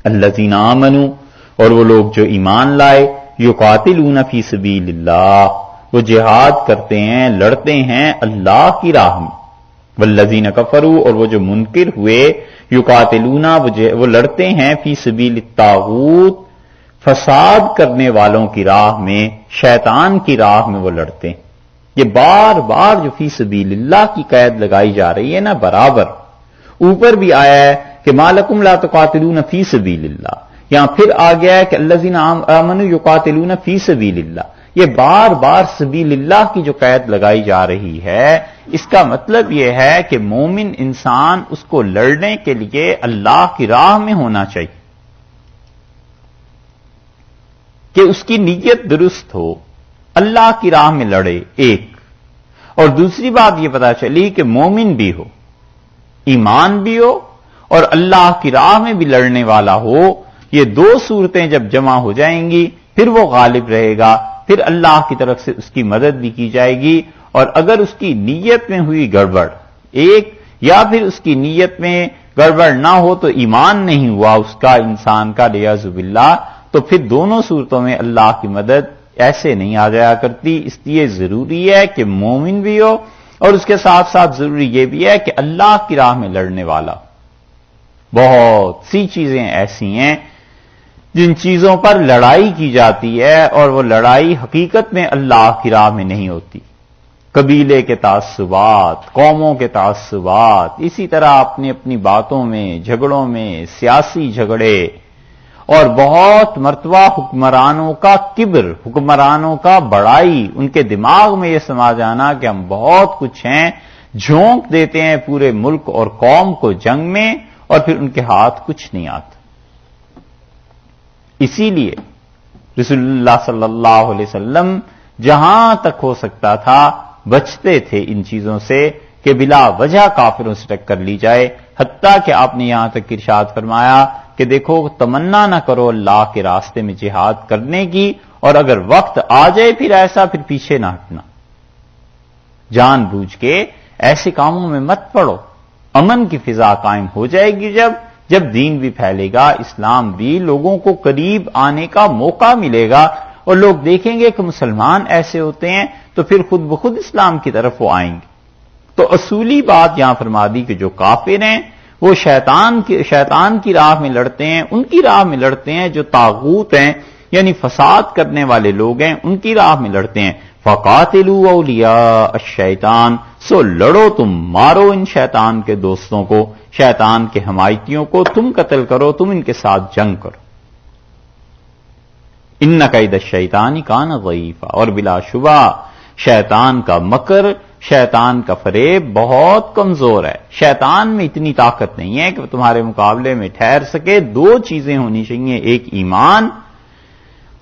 الذین آمنوا، اور وہ لوگ جو ایمان لائے، یقاتلون فی سبیل اللہ، وہ جہاد کرتے ہیں، لڑتے ہیں اللہ کی راہ میں، والذین کفروا، اور وہ جو منکر ہوئے، یقاتلون، وہ لڑتے ہیں فی سبیل الطاغوت، فساد کرنے والوں کی راہ میں، شیطان کی راہ میں وہ لڑتے ہیں۔ یہ بار بار جو فی سبیل اللہ کی قید لگائی جا رہی ہے نا، برابر اوپر بھی آیا ہے کہ ما لکم لا تقاتلون فی سبیل اللہ، یہاں پھر آ گیا ہے کہ الذین آمنوا یقاتلون فی سبیل اللہ۔ یہ بار بار سبیل اللہ کی جو قید لگائی جا رہی ہے، اس کا مطلب یہ ہے کہ مومن انسان اس کو لڑنے کے لیے اللہ کی راہ میں ہونا چاہیے، کہ اس کی نیت درست ہو، اللہ کی راہ میں لڑے ایک، اور دوسری بات یہ پتا چلی کہ مومن بھی ہو، ایمان بھی ہو، اور اللہ کی راہ میں بھی لڑنے والا ہو۔ یہ دو صورتیں جب جمع ہو جائیں گی پھر وہ غالب رہے گا، پھر اللہ کی طرف سے اس کی مدد بھی کی جائے گی۔ اور اگر اس کی نیت میں ہوئی گڑبڑ ایک، یا پھر اس کی نیت میں گڑبڑ نہ ہو تو ایمان نہیں ہوا اس کا، انسان کا لیاذ باللہ، تو پھر دونوں صورتوں میں اللہ کی مدد ایسے نہیں آ جایا کرتی۔ اس لیے ضروری ہے کہ مومن بھی ہو، اور اس کے ساتھ ساتھ ضروری یہ بھی ہے کہ اللہ کی راہ میں لڑنے والا۔ بہت سی چیزیں ایسی ہیں جن چیزوں پر لڑائی کی جاتی ہے، اور وہ لڑائی حقیقت میں اللہ کی راہ میں نہیں ہوتی۔ قبیلے کے تعصبات، قوموں کے تعصبات، اسی طرح اپنی اپنی باتوں میں، جھگڑوں میں، سیاسی جھگڑے، اور بہت مرتبہ حکمرانوں کا کبر، حکمرانوں کا بڑائی، ان کے دماغ میں یہ سما جانا کہ ہم بہت کچھ ہیں، جھونک دیتے ہیں پورے ملک اور قوم کو جنگ میں، اور پھر ان کے ہاتھ کچھ نہیں آتا۔ اسی لیے رسول اللہ صلی اللہ علیہ وسلم جہاں تک ہو سکتا تھا بچتے تھے ان چیزوں سے کہ بلا وجہ کافروں سے ٹکر لی جائے، حتیٰ کہ آپ نے یہاں تک ارشاد فرمایا کہ دیکھو تمنا نہ کرو اللہ کے راستے میں جہاد کرنے کی، اور اگر وقت آ جائے پھر ایسا، پھر پیچھے نہ ہٹنا، جان بوجھ کے ایسے کاموں میں مت پڑو۔ امن کی فضا قائم ہو جائے گی جب دین بھی پھیلے گا، اسلام بھی، لوگوں کو قریب آنے کا موقع ملے گا، اور لوگ دیکھیں گے کہ مسلمان ایسے ہوتے ہیں تو پھر خود بخود اسلام کی طرف وہ آئیں گے۔ تو اصولی بات یہاں فرما دی کہ جو کافر ہیں وہ شیطان کی راہ میں لڑتے ہیں، ان کی راہ میں لڑتے ہیں، جو طاغوت ہیں یعنی فساد کرنے والے لوگ ہیں ان کی راہ میں لڑتے ہیں۔ فَقَاتِلُوا أَوْلِيَاءَ الشَّيْطَانِ، سو لڑو تم، مارو ان شیطان کے دوستوں کو، شیطان کے حمایتیوں کو، تم قتل کرو، تم ان کے ساتھ جنگ کرو۔ اِنَّ کَیْدَ الشَّیْطَانِ کَانَ ضَعِیفًا، اور بلا شبہ شیطان کا مکر، شیطان کا فریب بہت کمزور ہے۔ شیطان میں اتنی طاقت نہیں ہے کہ وہ تمہارے مقابلے میں ٹھہر سکے۔ دو چیزیں ہونی چاہیے، ایک ایمان،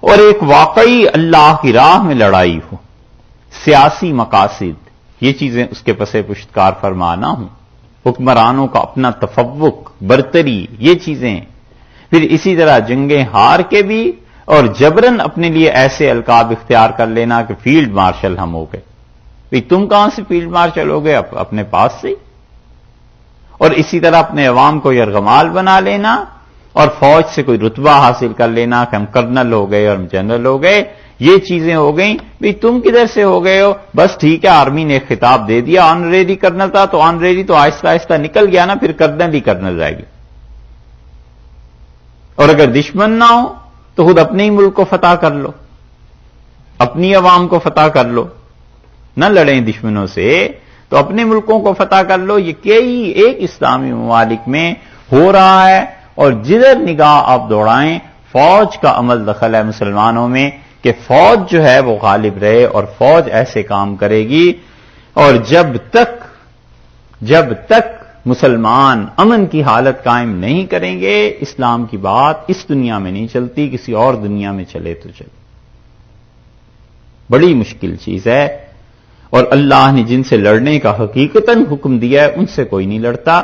اور ایک واقعی اللہ کی راہ میں لڑائی ہو، سیاسی مقاصد، یہ چیزیں اس کے پس پشتکار فرمانا ہوں، حکمرانوں کا اپنا تفوق، برتری، یہ چیزیں، پھر اسی طرح جنگیں ہار کے بھی، اور جبرن اپنے لیے ایسے القاب اختیار کر لینا کہ فیلڈ مارشل ہم ہو گئے۔ تم کہاں سے فیلڈ مارشل ہو گئے؟ اپنے پاس سے۔ اور اسی طرح اپنے عوام کو یرغمال بنا لینا، اور فوج سے کوئی رتبہ حاصل کر لینا کہ ہم کرنل ہو گئے اور ہم جنرل ہو گئے، یہ چیزیں ہو گئیں۔ تم کدھر سے ہو گئے ہو؟ بس ٹھیک ہے، آرمی نے خطاب دے دیا، آنریری کرنل تھا تو آنریری تو آہستہ آہستہ نکل گیا نا، پھر کرنل ہی کرنل رہ گیا۔ اور اگر دشمن نہ ہو تو خود اپنے ہی ملک کو فتح کر لو، اپنی عوام کو فتح کر لو، نہ لڑیں دشمنوں سے، تو اپنے ملکوں کو فتح کر لو۔ یہ کئی ایک اسلامی ممالک میں ہو رہا ہے، اور جدھر نگاہ آپ دوڑائیں فوج کا عمل دخل ہے مسلمانوں میں، کہ فوج جو ہے وہ غالب رہے، اور فوج ایسے کام کرے گی۔ اور جب تک مسلمان امن کی حالت قائم نہیں کریں گے، اسلام کی بات اس دنیا میں نہیں چلتی، کسی اور دنیا میں چلے تو چلے۔ بڑی مشکل چیز ہے، اور اللہ نے جن سے لڑنے کا حقیقتاً حکم دیا ہے ان سے کوئی نہیں لڑتا۔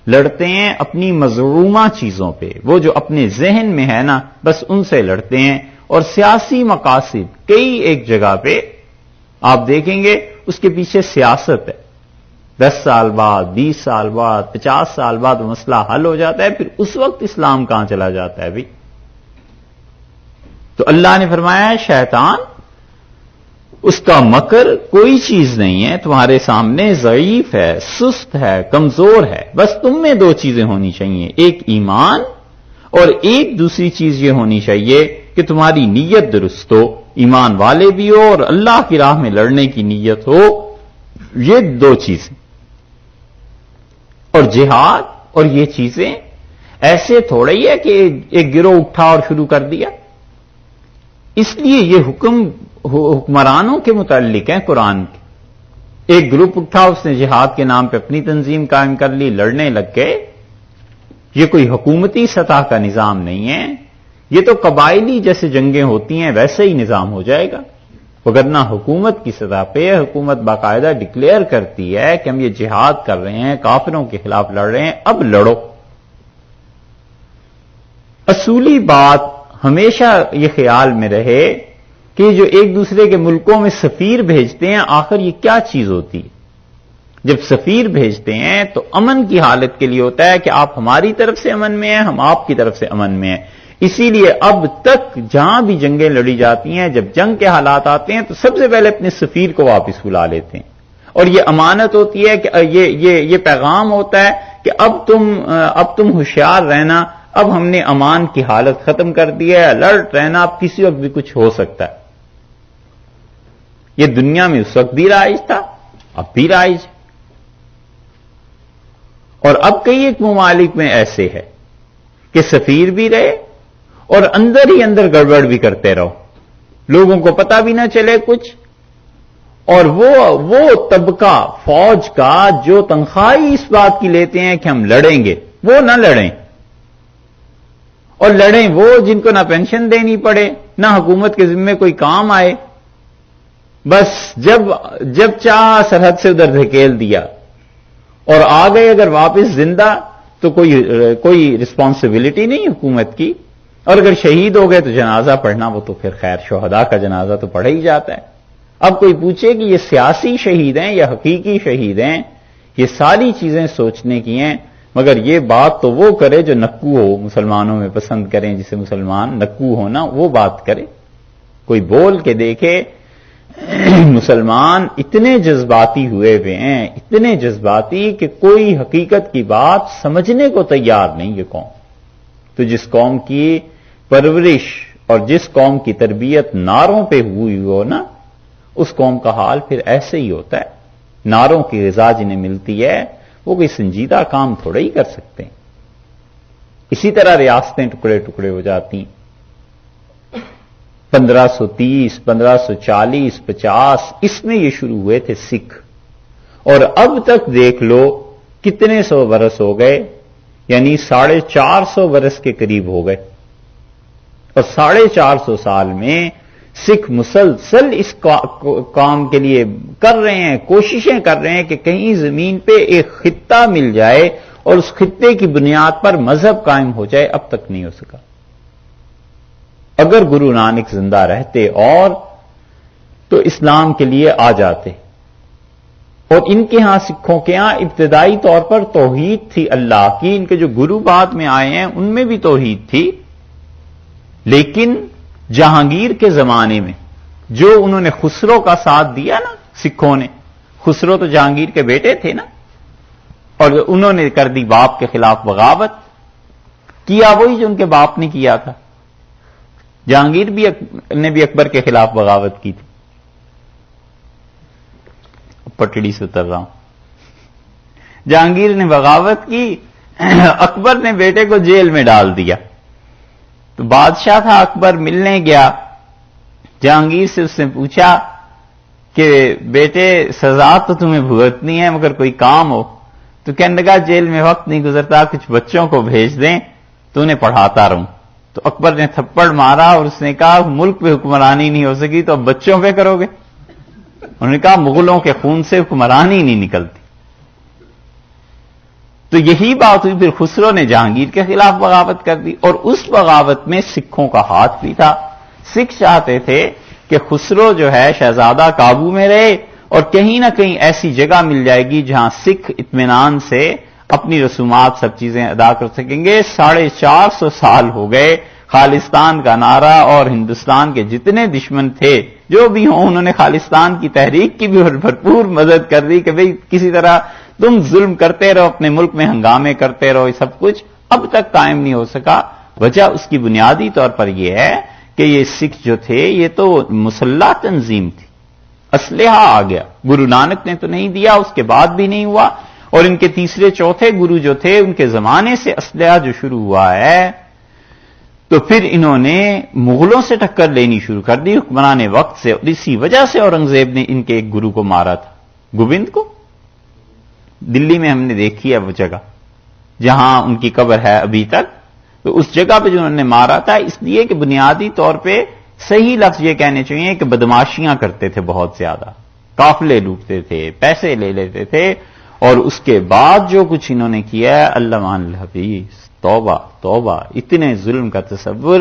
لڑتے ہیں اپنی مظلومہ چیزوں پہ، وہ جو اپنے ذہن میں ہے نا، بس ان سے لڑتے ہیں۔ اور سیاسی مقاصد کئی ایک جگہ پہ آپ دیکھیں گے اس کے پیچھے سیاست ہے، 10 سال بعد، 20 سال بعد، 50 سال بعد وہ مسئلہ حل ہو جاتا ہے، پھر اس وقت اسلام کہاں چلا جاتا ہے بھی؟ تو اللہ نے فرمایا شیطان اس کا مکر کوئی چیز نہیں ہے تمہارے سامنے، ضعیف ہے، سست ہے، کمزور ہے، بس تم میں 2 چیزیں ہونی چاہیے، ایک ایمان اور ایک دوسری چیز یہ ہونی چاہیے کہ تمہاری نیت درست ہو، ایمان والے بھی ہو اور اللہ کی راہ میں لڑنے کی نیت ہو، یہ 2 چیزیں۔ اور جہاد اور یہ چیزیں ایسے تھوڑا ہی ہے کہ ایک گروہ اٹھا اور شروع کر دیا، اس لیے یہ حکم حکمرانوں کے متعلق ہیں قرآن کے۔ ایک گروپ اٹھا، اس نے جہاد کے نام پہ اپنی تنظیم قائم کر لی، لڑنے لگ گئے، یہ کوئی حکومتی سطح کا نظام نہیں ہے، یہ تو قبائلی جیسے جنگیں ہوتی ہیں ویسے ہی نظام ہو جائے گا، وگرنہ حکومت کی سطح پہ حکومت باقاعدہ ڈکلیئر کرتی ہے کہ ہم یہ جہاد کر رہے ہیں، کافروں کے خلاف لڑ رہے ہیں، اب لڑو۔ اصولی بات ہمیشہ یہ خیال میں رہے کہ جو ایک دوسرے کے ملکوں میں سفیر بھیجتے ہیں، آخر یہ کیا چیز ہوتی ہے؟ جب سفیر بھیجتے ہیں تو امن کی حالت کے لیے ہوتا ہے کہ آپ ہماری طرف سے امن میں ہیں، ہم آپ کی طرف سے امن میں ہیں۔ اسی لیے اب تک جہاں بھی جنگیں لڑی جاتی ہیں، جب جنگ کے حالات آتے ہیں تو سب سے پہلے اپنے سفیر کو واپس بلا لیتے ہیں، اور یہ امانت ہوتی ہے کہ یہ پیغام ہوتا ہے کہ اب تم ہوشیار رہنا، اب ہم نے امان کی حالت ختم کر دی ہے، الرٹ رہنا، اب کسی وقت بھی کچھ ہو سکتا ہے۔ یہ دنیا میں اس وقت بھی رائج تھا، اب بھی رائج ہے، اور اب کئی ایک ممالک میں ایسے ہے کہ سفیر بھی رہے اور اندر ہی اندر گڑبڑ بھی کرتے رہو، لوگوں کو پتہ بھی نہ چلے کچھ، اور وہ طبقہ فوج کا جو تنخواہ اس بات کی لیتے ہیں کہ ہم لڑیں گے، وہ نہ لڑیں، اور لڑیں وہ جن کو نہ پینشن دینی پڑے، نہ حکومت کے ذمے کوئی کام آئے، بس جب چاہا سرحد سے ادھر دھکیل دیا اور آ گئے اگر واپس زندہ تو کوئی رسپانسبلٹی نہیں حکومت کی، اور اگر شہید ہو گئے تو جنازہ پڑھنا، وہ تو پھر خیر شہداء کا جنازہ تو پڑھا ہی جاتا ہے۔ اب کوئی پوچھے کہ یہ سیاسی شہید ہیں یا حقیقی شہید ہیں، یہ ساری چیزیں سوچنے کی ہیں، مگر یہ بات تو وہ کرے جو نکو ہو، مسلمانوں میں پسند کریں جسے مسلمان نکو ہونا، وہ بات کرے، کوئی بول کے دیکھے۔ مسلمان اتنے جذباتی ہوئے ہوئے ہیں، اتنے جذباتی کہ کوئی حقیقت کی بات سمجھنے کو تیار نہیں یہ قوم۔ تو جس قوم کی پرورش اور جس قوم کی تربیت نعروں پہ ہوئی ہو نا، اس قوم کا حال پھر ایسے ہی ہوتا ہے۔ نعروں کی غذا جنہیں ملتی ہے وہ کوئی سنجیدہ کام تھوڑا ہی کر سکتے ہیں۔ اسی طرح ریاستیں ٹکڑے ٹکڑے ہو جاتی ہیں۔ 1530، 1540، 50 اس میں یہ شروع ہوئے تھے سکھ، اور اب تک دیکھ لو کتنے سو برس ہو گئے، یعنی 450 برس کے قریب ہو گئے، اور 450 سال میں سکھ مسلسل اس کام کے لیے کر رہے ہیں، کوششیں کر رہے ہیں کہ کہیں زمین پہ ایک خطہ مل جائے اور اس خطے کی بنیاد پر مذہب قائم ہو جائے، اب تک نہیں ہو سکا۔ اگر گرو نانک زندہ رہتے اور تو اسلام کے لیے آ جاتے، اور ان کے ہاں سکھوں کے ہاں ابتدائی طور پر توحید تھی اللہ کی، ان کے جو گرو بعد میں آئے ہیں ان میں بھی توحید تھی، لیکن جہانگیر کے زمانے میں جو انہوں نے خسرو کا ساتھ دیا نا سکھوں نے، خسرو تو جہانگیر کے بیٹے تھے نا، اور انہوں نے کر دی باپ کے خلاف بغاوت، کیا وہی جو ان کے باپ نے کیا تھا۔ جہانگیر نے بھی اکبر کے خلاف بغاوت کی تھی۔ پٹڑی سے اتر رہا ہوں، جہانگیر نے بغاوت کی، اکبر نے بیٹے کو جیل میں ڈال دیا، تو بادشاہ تھا اکبر ملنے گیا جہانگیر سے، اس نے پوچھا کہ بیٹے سزا تو تمہیں بھگتنی ہے مگر کوئی کام ہو، تو کہنے لگا جیل میں وقت نہیں گزرتا، کچھ بچوں کو بھیج دیں تو انہیں پڑھاتا رہوں۔ تو اکبر نے تھپڑ مارا اور اس نے کہا ملک پہ حکمرانی نہیں ہو سکی تو اب بچوں پہ کرو گے؟ انہوں نے کہا مغلوں کے خون سے حکمرانی نہیں نکلتی۔ تو یہی بات ہوئی، پھر خسرو نے جہانگیر کے خلاف بغاوت کر دی، اور اس بغاوت میں سکھوں کا ہاتھ بھی تھا۔ سکھ چاہتے تھے کہ خسرو جو ہے شہزادہ قابو میں رہے اور کہیں نہ کہیں ایسی جگہ مل جائے گی جہاں سکھ اطمینان سے اپنی رسومات سب چیزیں ادا کر سکیں گے۔ 450 سال ہو گئے خالصتان کا نعرہ، اور ہندوستان کے جتنے دشمن تھے جو بھی ہوں، انہوں نے خالصتان کی تحریک کی بھی بھرپور مدد کر دی کہ بھئی کسی طرح تم ظلم کرتے رہو، اپنے ملک میں ہنگامے کرتے رہو، یہ سب کچھ اب تک قائم نہیں ہو سکا۔ وجہ اس کی بنیادی طور پر یہ ہے کہ یہ سکھ جو تھے یہ تو مسلح تنظیم تھی، اسلحہ آ گیا، گرو نانک نے تو نہیں دیا، اس کے بعد بھی نہیں ہوا، اور ان کے تیسرے چوتھے گرو جو تھے ان کے زمانے سے اسلحہ جو شروع ہوا ہے، تو پھر انہوں نے مغلوں سے ٹکر لینی شروع کر دی حکمران وقت سے، اور اسی وجہ سے اورنگزیب نے ان کے ایک گرو کو مارا تھا، گوبند کو۔ دلی میں ہم نے دیکھی ہے وہ جگہ جہاں ان کی قبر ہے ابھی تک، تو اس جگہ پہ جو انہوں نے مارا تھا اس لیے کہ بنیادی طور پہ صحیح لفظ یہ کہنے چاہیے کہ بدماشیاں کرتے تھے بہت زیادہ، قافلے لوٹتے تھے، پیسے لے لیتے تھے، اور اس کے بعد جو کچھ انہوں نے کیا ہے اللہ مان الحفیظ، توبہ توبہ، اتنے ظلم کا تصور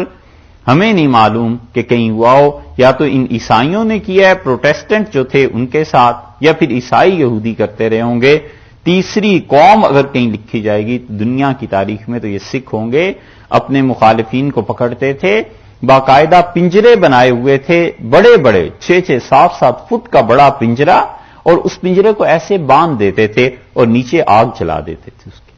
ہمیں نہیں معلوم کہ کہیں ہوا ہو، یا تو ان عیسائیوں نے کیا ہے پروٹیسٹنٹ جو تھے ان کے ساتھ، یا پھر عیسائی یہودی کرتے رہے ہوں گے۔ تیسری قوم اگر کہیں لکھی جائے گی دنیا کی تاریخ میں تو یہ سکھ ہوں گے۔ اپنے مخالفین کو پکڑتے تھے، باقاعدہ پنجرے بنائے ہوئے تھے، بڑے بڑے 6-6 7-7 فٹ کا بڑا پنجرا، اور اس پنجرے کو ایسے باندھ دیتے تھے اور نیچے آگ جلا دیتے تھے اس کی،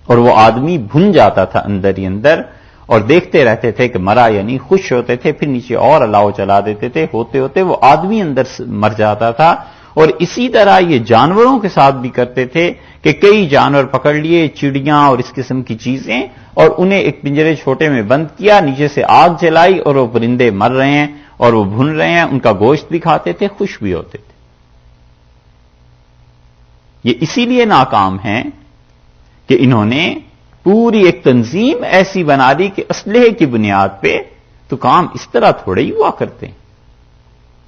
اور وہ آدمی بھن جاتا تھا اندر ہی اندر، اور دیکھتے رہتے تھے کہ مرا یعنی خوش ہوتے تھے، پھر نیچے اور الاؤ چلا دیتے تھے، ہوتے ہوتے وہ آدمی اندر مر جاتا تھا۔ اور اسی طرح یہ جانوروں کے ساتھ بھی کرتے تھے کہ کئی جانور پکڑ لیے، چڑیاں اور اس قسم کی چیزیں، اور انہیں ایک پنجرے چھوٹے میں بند کیا، نیچے سے آگ جلائی، اور وہ پرندے مر رہے ہیں اور وہ بھن رہے ہیں، ان کا گوشت بھی کھاتے تھے، خوش بھی ہوتے تھے۔ یہ اسی لیے ناکام ہیں کہ انہوں نے پوری ایک تنظیم ایسی بنا دی کہ اسلحے کی بنیاد پہ تو کام اس طرح تھوڑے ہی ہوا کرتے ہیں۔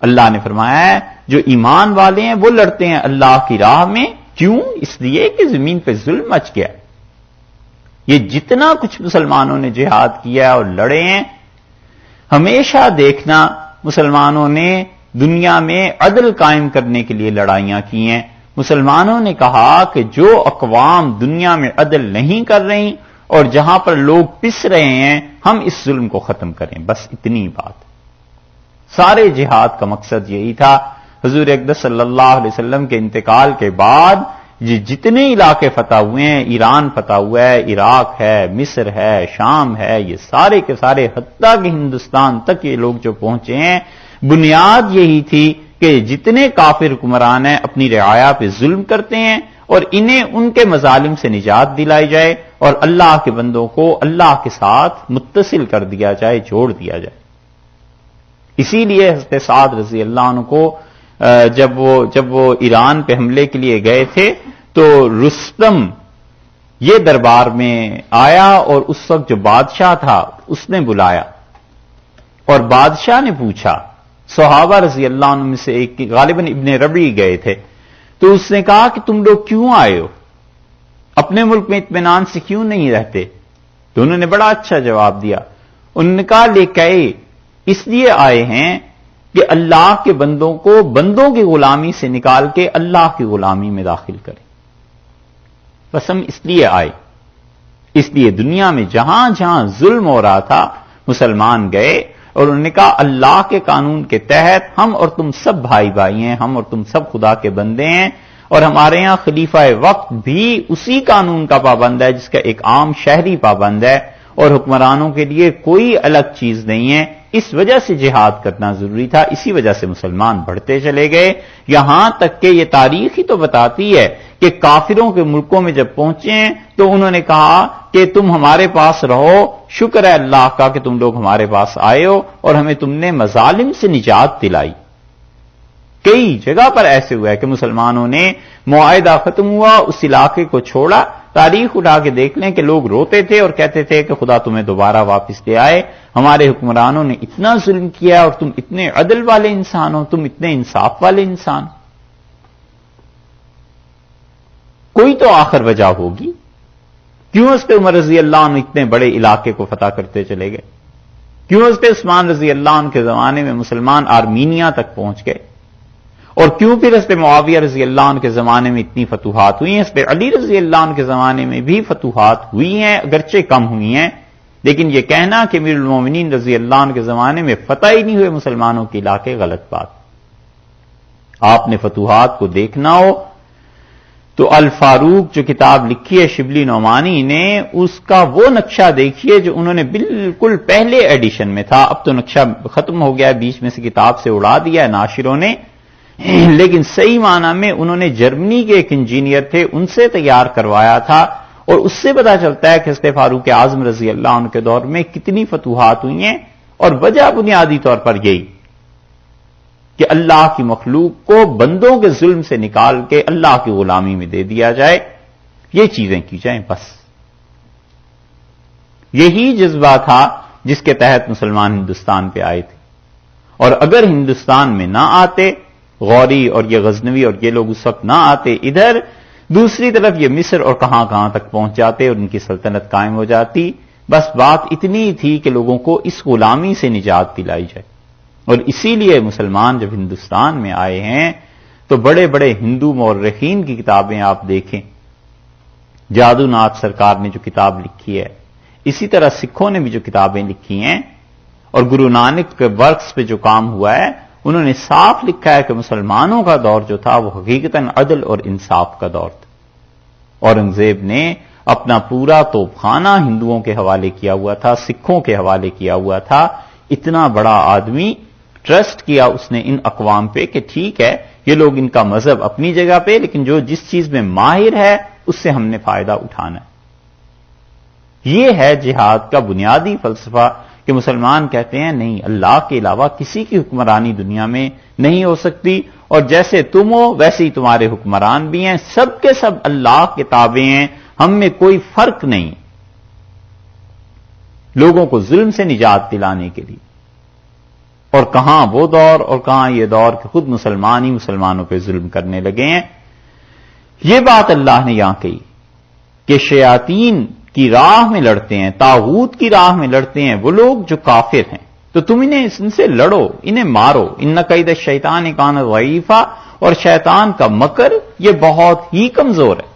اللہ نے فرمایا ہے جو ایمان والے ہیں وہ لڑتے ہیں اللہ کی راہ میں، کیوں؟ اس لیے کہ زمین پہ ظلم مچ گیا۔ یہ جتنا کچھ مسلمانوں نے جہاد کیا اور لڑے ہیں، ہمیشہ دیکھنا مسلمانوں نے دنیا میں عدل قائم کرنے کے لیے لڑائیاں کی ہیں۔ مسلمانوں نے کہا کہ جو اقوام دنیا میں عدل نہیں کر رہی اور جہاں پر لوگ پس رہے ہیں، ہم اس ظلم کو ختم کریں، بس اتنی بات۔ سارے جہاد کا مقصد یہی تھا۔ حضور اقدس صلی اللہ علیہ وسلم کے انتقال کے بعد یہ جتنے علاقے فتح ہوئے ہیں، ایران فتح ہوا ہے، عراق ہے، مصر ہے، شام ہے، یہ سارے کے سارے حتیٰ کہ ہندوستان تک یہ لوگ جو پہنچے ہیں، بنیاد یہی تھی کہ جتنے کافر حکمران ہیں اپنی رعایا پہ ظلم کرتے ہیں، اور انہیں ان کے مظالم سے نجات دلائی جائے اور اللہ کے بندوں کو اللہ کے ساتھ متصل کر دیا جائے، جوڑ دیا جائے۔ اسی لیے حضرت سعد رضی اللہ عنہ کو جب وہ ایران پہ حملے کے لیے گئے تھے تو رستم یہ دربار میں آیا، اور اس وقت جو بادشاہ تھا اس نے بلایا، اور بادشاہ نے پوچھا، صحابہ رضی اللہ عنہ میں سے ایک غالباً ابن ربیع گئے تھے، تو اس نے کہا کہ تم لوگ کیوں آئے ہو؟ اپنے ملک میں اطمینان سے کیوں نہیں رہتے؟ تو انہوں نے بڑا اچھا جواب دیا، انہوں نے کہا لے کہے اس لیے آئے ہیں کہ اللہ کے بندوں کو بندوں کی غلامی سے نکال کے اللہ کی غلامی میں داخل کریں، بس ہم اس لیے آئے۔ اس لیے دنیا میں جہاں جہاں ظلم ہو رہا تھا مسلمان گئے، اور انہوں نے کہا اللہ کے قانون کے تحت ہم اور تم سب بھائی بھائی ہیں، ہم اور تم سب خدا کے بندے ہیں، اور ہمارے ہاں خلیفہ وقت بھی اسی قانون کا پابند ہے جس کا ایک عام شہری پابند ہے، اور حکمرانوں کے لیے کوئی الگ چیز نہیں ہے۔ اس وجہ سے جہاد کرنا ضروری تھا، اسی وجہ سے مسلمان بڑھتے چلے گئے، یہاں تک کہ یہ تاریخ ہی تو بتاتی ہے کہ کافروں کے ملکوں میں جب پہنچے ہیں تو انہوں نے کہا کہ تم ہمارے پاس رہو، شکر ہے اللہ کا کہ تم لوگ ہمارے پاس آئے ہو اور ہمیں تم نے مظالم سے نجات دلائی۔ کئی جگہ پر ایسے ہوا ہے کہ مسلمانوں نے معاہدہ ختم ہوا، اس علاقے کو چھوڑا، تاریخ اٹھا کے دیکھ لیں کہ لوگ روتے تھے اور کہتے تھے کہ خدا تمہیں دوبارہ واپس لے آئے، ہمارے حکمرانوں نے اتنا ظلم کیا اور تم اتنے عدل والے انسان ہو، تم اتنے انصاف والے انسان۔ کوئی تو آخر وجہ ہوگی، کیوں حضرت عمر رضی اللہ عنہ اتنے بڑے علاقے کو فتح کرتے چلے گئے؟ کیوں حضرت عثمان رضی اللہ عنہ کے زمانے میں مسلمان آرمینیا تک پہنچ گئے؟ اور کیوں پھر حضرت معاویہ رضی اللہ عنہ کے زمانے میں اتنی فتوحات ہوئی ہیں؟ حضرت علی رضی اللہ عنہ کے زمانے میں بھی فتوحات ہوئی ہیں، اگرچہ کم ہوئی ہیں، لیکن یہ کہنا کہ امیر المومنین رضی اللہ عنہ کے زمانے میں فتح ہی نہیں ہوئے مسلمانوں کے علاقے، غلط بات۔ آپ نے فتوحات کو دیکھنا ہو تو الفاروق جو کتاب لکھی ہے شبلی نعمانی نے، اس کا وہ نقشہ دیکھیے جو انہوں نے بالکل پہلے ایڈیشن میں تھا۔ اب تو نقشہ ختم ہو گیا ہے، بیچ میں سے کتاب سے اڑا دیا ہے ناشروں نے، لیکن صحیح معنی میں انہوں نے جرمنی کے ایک انجینئر تھے، ان سے تیار کروایا تھا، اور اس سے پتا چلتا ہے کہ حضرت فاروق اعظم رضی اللہ عنہ کے دور میں کتنی فتوحات ہوئی ہیں، اور وجہ بنیادی طور پر یہی کہ اللہ کی مخلوق کو بندوں کے ظلم سے نکال کے اللہ کی غلامی میں دے دیا جائے، یہ چیزیں کی جائیں بس۔ یہی جذبہ تھا جس کے تحت مسلمان ہندوستان پہ آئے تھے، اور اگر ہندوستان میں نہ آتے، غوری اور یہ غزنوی اور یہ لوگ اس وقت نہ آتے ادھر، دوسری طرف یہ مصر اور کہاں کہاں تک پہنچ جاتے اور ان کی سلطنت قائم ہو جاتی۔ بس بات اتنی تھی کہ لوگوں کو اس غلامی سے نجات دلائی جائے، اور اسی لیے مسلمان جب ہندوستان میں آئے ہیں تو بڑے بڑے ہندو مورخین کی کتابیں آپ دیکھیں، جادو ناتھ سرکار نے جو کتاب لکھی ہے، اسی طرح سکھوں نے بھی جو کتابیں لکھی ہیں، اور گرو نانک کے ورکس پہ جو کام ہوا ہے، انہوں نے صاف لکھا ہے کہ مسلمانوں کا دور جو تھا وہ حقیقتاً عدل اور انصاف کا دور تھا۔ اورنگزیب نے اپنا پورا توپخانہ ہندوؤں کے حوالے کیا ہوا تھا، سکھوں کے حوالے کیا ہوا تھا۔ اتنا بڑا آدمی، ٹرسٹ کیا اس نے ان اقوام پہ کہ ٹھیک ہے یہ لوگ ان کا مذہب اپنی جگہ پہ، لیکن جو جس چیز میں ماہر ہے اس سے ہم نے فائدہ اٹھانا ہے۔ یہ ہے جہاد کا بنیادی فلسفہ کہ مسلمان کہتے ہیں نہیں، اللہ کے علاوہ کسی کی حکمرانی دنیا میں نہیں ہو سکتی، اور جیسے تم ہو ویسے ہی تمہارے حکمران بھی ہیں، سب کے سب اللہ کے تابع ہیں، ہم میں کوئی فرق نہیں لوگوں کو ظلم سے نجات دلانے کے لیے۔ اور کہاں وہ دور اور کہاں یہ دور کہ خود مسلمان ہی مسلمانوں پہ ظلم کرنے لگے ہیں۔ یہ بات اللہ نے یہاں کہی کہ شیاطین کی راہ میں لڑتے ہیں، طاغوت کی راہ میں لڑتے ہیں وہ لوگ جو کافر ہیں، تو تم ان سے لڑو، انہیں مارو۔ ان کید الشیطان کان ضعیفا، اور شیطان کا مکر یہ بہت ہی کمزور ہے۔